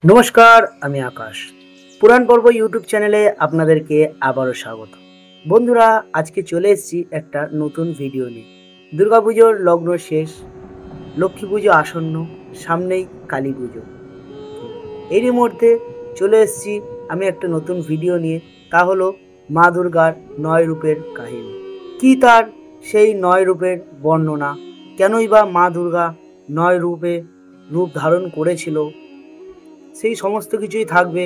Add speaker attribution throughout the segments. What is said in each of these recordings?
Speaker 1: নমস্কার, আমি আকাশ। পুরাণ পর্ব ইউটিউব চ্যানেলে আপনাদেরকে আবারও স্বাগত। বন্ধুরা, আজকে চলে এসেছি একটা নতুন ভিডিও নিয়ে। দুর্গাপুজোর লগ্ন শেষ, লক্ষ্মী পুজো আসন্ন, সামনেই কালী পুজো। এরই মধ্যে চলে এসেছি আমি একটা নতুন ভিডিও নিয়ে, তা হলো মা দুর্গার 9 রূপের কাহিনী। কি তার সেই 9 রূপের বর্ণনা, কেনই বা মা দুর্গা 9 রূপ ধারণ করেছিল, সেই সমস্ত কিছুই থাকবে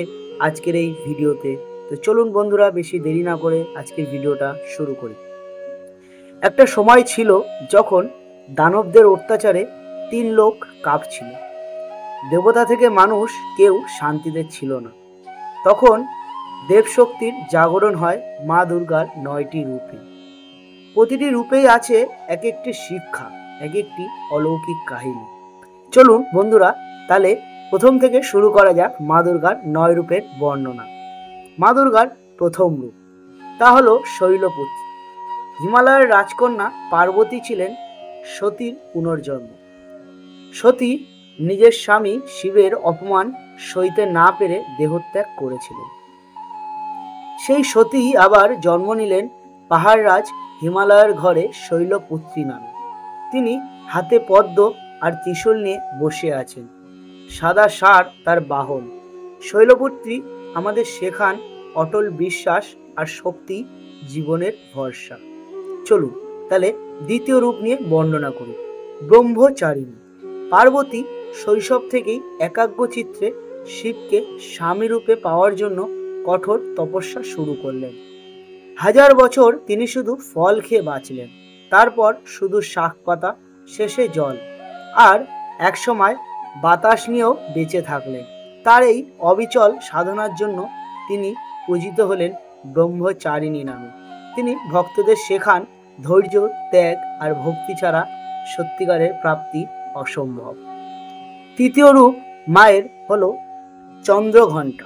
Speaker 1: আজকের এই ভিডিওতে। তো চলুন বন্ধুরা, বেশি দেরি না করে আজকের ভিডিওটা শুরু করি। একটা সময় ছিল যখন দানবদের অত্যাচারে 3 লোক কাঁপছিল। দেবতা থেকে মানুষ কেউ শান্তিতে ছিল না। তখন দেবশক্তির জাগরণ হয় মা দুর্গার 9টি রূপে। প্রতিটি রূপেই আছে এক একটি শিক্ষা, এক একটি অলৌকিক কাহিনী। চলুন বন্ধুরা, তাহলে প্রথম থেকে শুরু করা যাক মা দুর্গার 9 রূপের বর্ণনা। মা দুর্গার প্রথম রূপ, তা হলো শৈলপুত্রী। হিমালয়ের রাজকন্যা পার্বতী ছিলেন সতীর পুনর্জন্ম। সতী নিজের স্বামী শিবের অপমান সইতে না পেরে দেহত্যাগ করেছিলেন। সেই সতী আবার জন্ম নিলেন পাহাড়রাজ হিমালয়ের ঘরে শৈলপুত্রী নামে। তিনি হাতে পদ্ম আর ত্রিশূল নিয়ে বসে আছেন। সাদা ষাঁড় তার বাহন। শৈলপুত্রী আমাদের শেখান অটল বিশ্বাস আর শক্তি জীবনের ভরসা। চলুন তাহলে দ্বিতীয় রূপ নিয়ে বর্ণনা করি। ব্রহ্মচারিণী। পার্বতী শৈশব থেকেই একাগ্রচিত্তে শিবকে স্বামী রূপে পাওয়ার জন্য কঠোর তপস্যা শুরু করলেন। 1000 বছর তিনি শুধু ফল খেয়ে বাঁচলেন, তারপর শুধু শাক পাতা, শেষে জল, আর একসময় বাতাস নিয়েও বেঁচে থাকলেন। তার এই অবিচল সাধনার জন্য তিনি পূজিত হলেন ব্রহ্মচারিণী নামে। তিনি ভক্তদের শেখান ধৈর্য, ত্যাগ আর ভক্তি ছাড়া সত্যিকারের প্রাপ্তি অসম্ভব। তৃতীয় রূপ মায়ের হলো চন্দ্রঘণ্টা।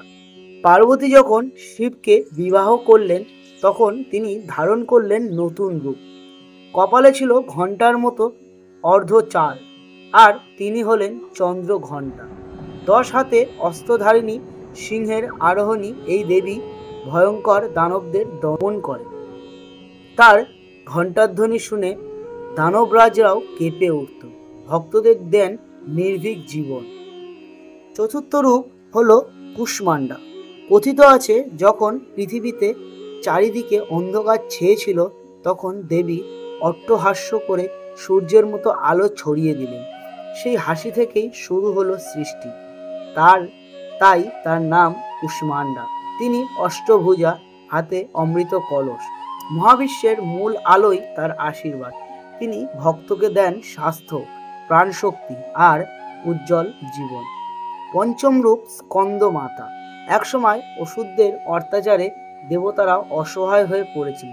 Speaker 1: পার্বতী যখন শিবকে বিবাহ করলেন, তখন তিনি ধারণ করলেন নতুন রূপ। কপালে ছিল ঘণ্টার মতো অর্ধচাল, আর তিনি হলেন চন্দ্রঘণ্টা। 10 হাতে অস্ত্রধারিণী সিংহের আরোহণী এই দেবী ভয়ঙ্কর দানবদের দমন করে। তার ঘণ্টাধ্বনি শুনে দানবরাজরাও কেঁপে উঠত। ভক্তদের দেন নির্ভীক জীবন। চতুর্থ রূপ হলো কুষ্মান্ডা। কথিত আছে, যখন পৃথিবীতে চারিদিকে অন্ধকার ছেয়েছিল, তখন দেবী অট্টহাস্য করে সূর্যের মতো আলো ছড়িয়ে দিলেন। সেই হাসি থেকেই শুরু হলো সৃষ্টি। তাই তার নাম কুষ্মান্ডা। তিনি অষ্টভুজা, হাতে অমৃত কলস। মহাবিশ্বের মূল আলোই তার আশীর্বাদ। তিনি ভক্তকে দেন স্বাস্থ্য, প্রাণশক্তি আর উজ্জ্বল জীবন। পঞ্চম রূপ স্কন্দ মাতা। একসময় অসুরদের অত্যাচারে দেবতারা অসহায় হয়ে পড়েছিল।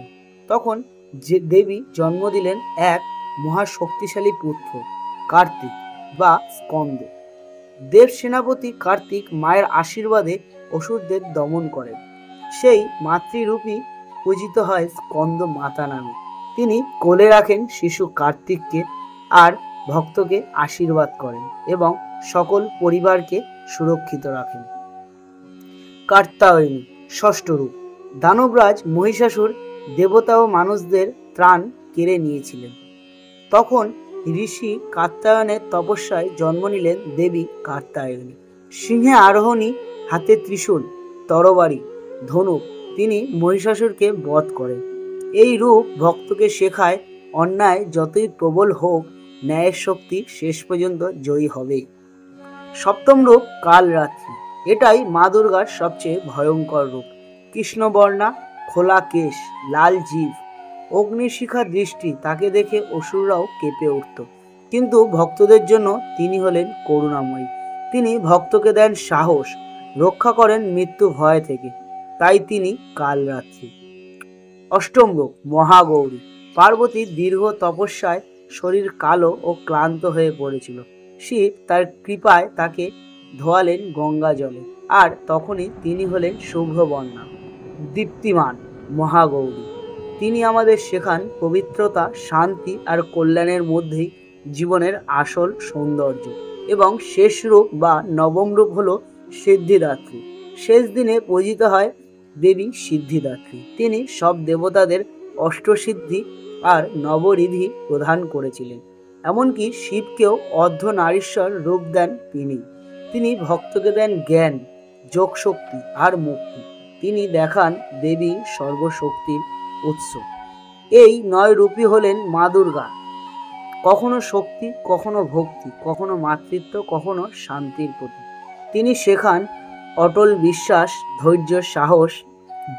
Speaker 1: তখন যে দেবী জন্ম দিলেন এক মহাশক্তিশালী পুত্র, কার্তিক বা স্কন্দ। দেব সেনাপতি কার্তিক মায়ের আশীর্বাদে অসুরদের দমন করেন। সেই মাতৃরূপী পূজিত হয় স্কন্দ মাতা নামে। তিনি কোলে রাখেন শিশু কার্তিককে আর ভক্তকে আশীর্বাদ করেন এবং সকল পরিবারকে সুরক্ষিত রাখেন। কাত্যায়নী, ষষ্ঠ রূপ। দানবরাজ মহিষাসুর দেবতা ও মানুষদের ত্রাণ কেড়ে নিয়েছিলেন। তখন ঋষি কাত্যায়নের তপস্যায় জন্ম নিলেন দেবী কাত্যায়নী। সিংহে আরোহণী, হাতে ত্রিশূল, তরবারি, ধনুক। তিনি মহিষাসুরকে বধ করেন। এই রূপ ভক্তকে শেখায় অন্যায় যতই প্রবল হোক, ন্যায়ের শক্তি শেষ পর্যন্ত জয়ী হবেই। সপ্তম রূপ কালরাত্রি। এটাই মা দুর্গার সবচেয়ে ভয়ঙ্কর রূপ। কৃষ্ণবর্ণা, খোলা কেশ, লাল জিভ, অগ্নিশিখা দৃষ্টি। তাকে দেখে অসুররাও কেঁপে উঠত। কিন্তু ভক্তদের জন্য তিনি হলেন করুণাময়ী। তিনি ভক্তকে দেন সাহস, রক্ষা করেন মৃত্যু ভয় থেকে। তাই তিনি কালরাত্রি। অষ্টম রূপ মহাগৌরী। পার্বতীর দীর্ঘ তপস্যায় শরীর কালো ও ক্লান্ত হয়ে পড়েছিল। শিব তার কৃপায় তাকে ধোয়ালেন গঙ্গা জলে, আর তখনই তিনি হলেন শুভ্রবর্ণা, দীপ্তিমান মহাগৌরী। তিনি আমাদের শেখান পবিত্রতা, শান্তি আর কল্যাণের মধ্যেই জীবনের আসল সৌন্দর্য। এবং শেষ রূপ বা নবম রূপ হলো সিদ্ধিদাত্রী। শেষ দিনে পূজিত হয় দেবী সিদ্ধিদাত্রী। তিনি সব দেবতাদের অষ্টসিদ্ধি আর নবরিধি প্রদান করেছিলেন। এমনকি শিবকেও অর্ধনারীশ্বর রূপ দেন তিনি। তিনি ভক্তকে দেন জ্ঞান, যোগশক্তি আর মুক্তি। তিনি দেখান দেবী সর্বশক্তির উৎস। এই 9 রূপী হলেন মা দুর্গা। কখনো শক্তি, কখনো ভক্তি, কখনো মাতৃত্ব, কখনো শান্তির প্রতীক। তিনি শেখান অটল বিশ্বাস, ধৈর্য, সাহস,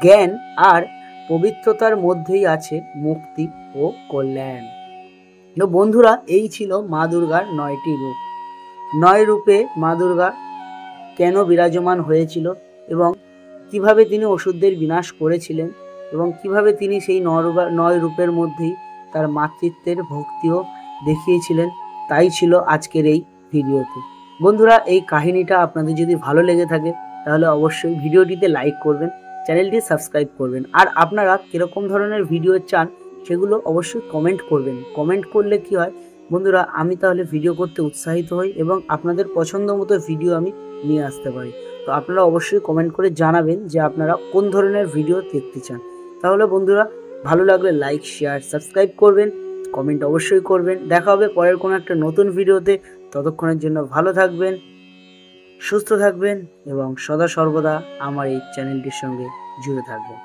Speaker 1: জ্ঞান আর পবিত্রতার মধ্যেই আছে মুক্তি ও কল্যাণ। তো বন্ধুরা, এই ছিল মা দুর্গার 9টি রূপ। 9 রূপে মা দুর্গা কেন বিরাজমান হয়েছিল এবং কিভাবে তিনি অসুরদের বিনাশ করেছিলেন এবং কিভাবে তিনি সেই 9 রূপের মধ্যেই তার মাতৃত্বের ভক্তিও দেখিয়েছিলেন, তাই ছিল আজকের এই ভিডিওতে। বন্ধুরা, এই কাহিনীটা আপনাদের যদি ভালো লেগে থাকে তাহলে অবশ্যই ভিডিওটিতে লাইক করবেন, চ্যানেলটি সাবস্ক্রাইব করবেন। আর আপনারা কীরকম ধরনের ভিডিও চান সেগুলো অবশ্যই কমেন্ট করবেন। কমেন্ট করলে কি হয় বন্ধুরা, আমি তাহলে ভিডিও করতে উৎসাহিত হই এবং আপনাদের পছন্দ মতো ভিডিও আমি নিয়ে আসতে পারি। তো আপনারা অবশ্যই কমেন্ট করে জানাবেন যে আপনারা কোন ধরনের ভিডিও দেখতে চান। তাহলে বন্ধুরা, ভালো লাগলে লাইক, শেয়ার, সাবস্ক্রাইব করবেন, কমেন্ট অবশ্যই করবেন। দেখা হবে পরের কোনো একটা নতুন ভিডিওতে। ততক্ষণের জন্য ভালো থাকবেন, সুস্থ থাকবেন এবং সদা সর্বদা আমার এই চ্যানেলটির সঙ্গে জুড়ে থাকবেন।